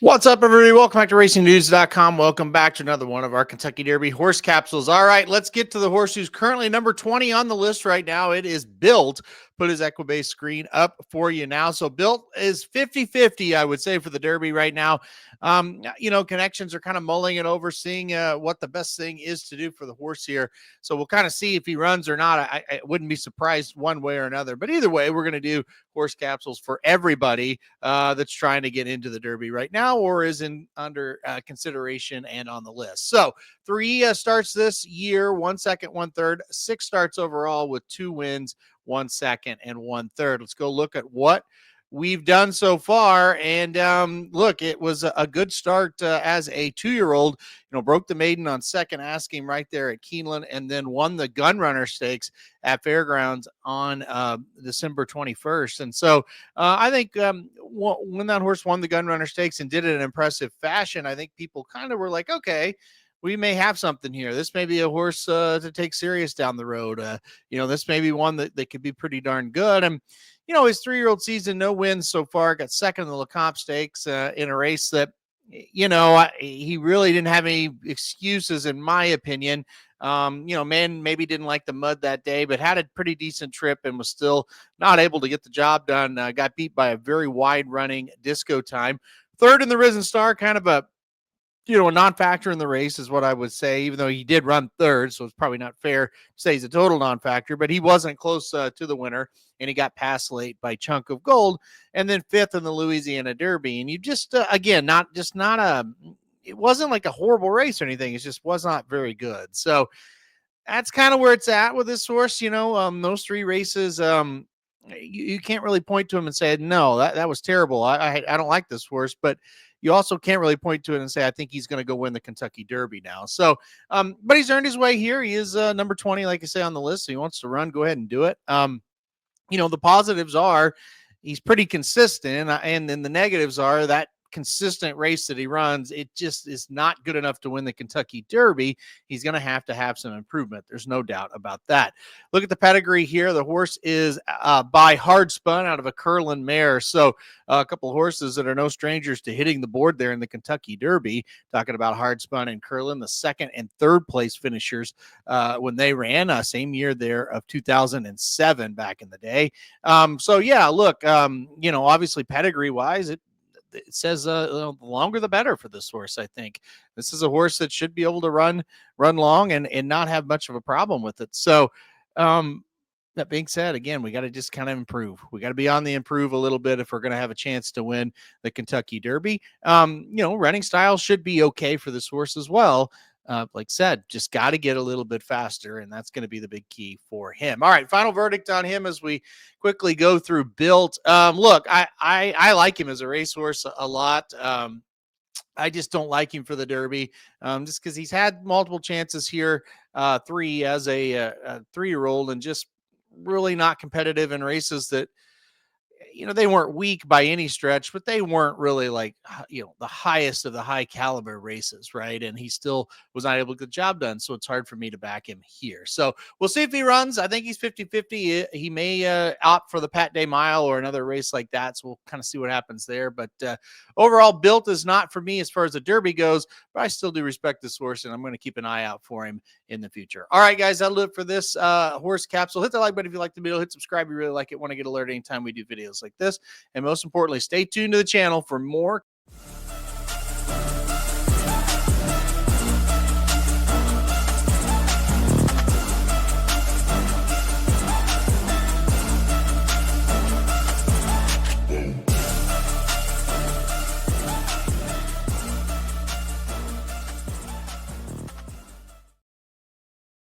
What's up, everybody? Welcome back to racingnews.com. Welcome back to another one of our Kentucky Derby horse capsules. All right, let's get to the horse who's currently number 20 on the list right now. It is Built. Put his Equibase screen up for you now. So Built is 50-50, I would say, for the Derby right now. Connections are kind of mulling it over, seeing what the best thing is to do for the horse here. So we'll kind of see if he runs or not. I wouldn't be surprised one way or another. But either way, we're going to do horse capsules for everybody that's trying to get into the Derby right now or is under consideration and on the list. So 3 starts this year, 1 second, 1/3, 6 starts overall with 2 wins, 1 second, and 1/3. Let's go look at what we've done so far. And look, it was a good start as a 2-year-old. Broke the maiden on second asking right there at Keeneland, and then won the Gunrunner Stakes at Fairgrounds on December 21st. And so I think when that horse won the Gunrunner Stakes and did it in impressive fashion, I think people kind of were like, okay, we may have something here. This may be a horse to take serious down the road. This may be one that could be pretty darn good. And his 3-year-old season, no wins so far. Got second in the LeCompte Stakes in a race that, he really didn't have any excuses, in my opinion. Man maybe didn't like the mud that day, but had a pretty decent trip and was still not able to get the job done. Got beat by a very wide running Disco Time. Third in the Risen Star, kind of a non-factor in the race is what I would say, even though he did run third. So it's probably not fair to say he's a total non-factor, but he wasn't close to the winner, and he got passed late by Chunk of Gold. And then 5th in the Louisiana Derby. And you just, it wasn't like a horrible race or anything. It just was not very good. So that's kind of where it's at with this horse. Those 3 races, you can't really point to him and say, no, that was terrible. I don't like this horse, but you also can't really point to it and say, I think he's going to go win the Kentucky Derby now. So, but he's earned his way here. He is number 20, like I say, on the list. So he wants to run, go ahead and do it. The positives are he's pretty consistent. And then the negatives are that consistent race that he runs, it just is not good enough to win the Kentucky Derby. He's going to have some improvement. There's no doubt about that. Look at the pedigree here. The horse is by Hard Spun out of a Curlin mare. So a couple of horses that are no strangers to hitting the board there in the Kentucky Derby. Talking about Hard Spun and Curlin, the 2nd and 3rd place finishers when they ran, same year there of 2007 back in the day. Look, obviously pedigree wise, it says the longer the better for this horse. I think this is a horse that should be able to run long and not have much of a problem with it. So that being said, again, we got to just kind of improve. We got to be on the improve a little bit if we're going to have a chance to win the Kentucky Derby. Running style should be okay for this horse as well. Like said, just got to get a little bit faster, and that's going to be the big key for him. All right, final verdict on him as we quickly go through Built. Look, I like him as a racehorse a lot. I just don't like him for the Derby, just because he's had multiple chances here, 3 as a 3-year-old, and just really not competitive in races that, they weren't weak by any stretch, but they weren't really like, the highest of the high caliber races, right? And he still was not able to get the job done. So it's hard for me to back him here. So we'll see if he runs. I think he's 50-50. He may opt for the Pat Day Mile or another race like that. So we'll kind of see what happens there. But overall, Built is not for me as far as the Derby goes, but I still do respect this horse, and I'm going to keep an eye out for him in the future. All right, guys, that'll do it for this horse capsule. Hit the like button if you like the video. Hit subscribe if you really like it. Want to get alerted anytime we do videos like this. And most importantly, stay tuned to the channel for more